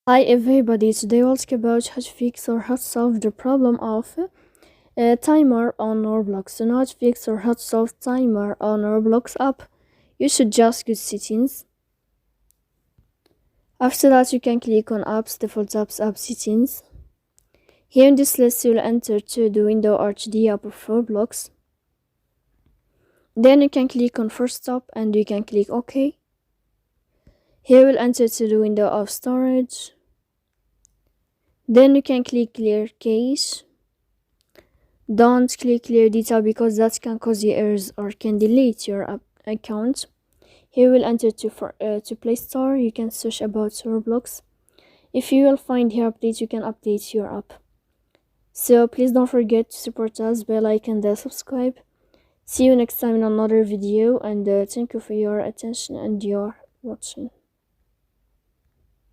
Hi everybody, today we'll talk about how to fix or how to solve the problem of timer on Roblox. So now to fix or how to solve timer on Roblox app, you should just go to settings. After that you can click on apps, default apps, app settings. Here in this list you'll enter to the window or to the app of Roblox. Then you can click on first stop and you can click OK. Here we'll enter to the window of storage. Then you can click clear cache. Don't click clear data because that can cause you errors or can delete your account. Here we'll enter to Play Store. You can search about Roblox. If you will find here updates, you can update your app. So please don't forget to support us, bell icon and subscribe. See you next time in another video, and thank you for your attention and your watching.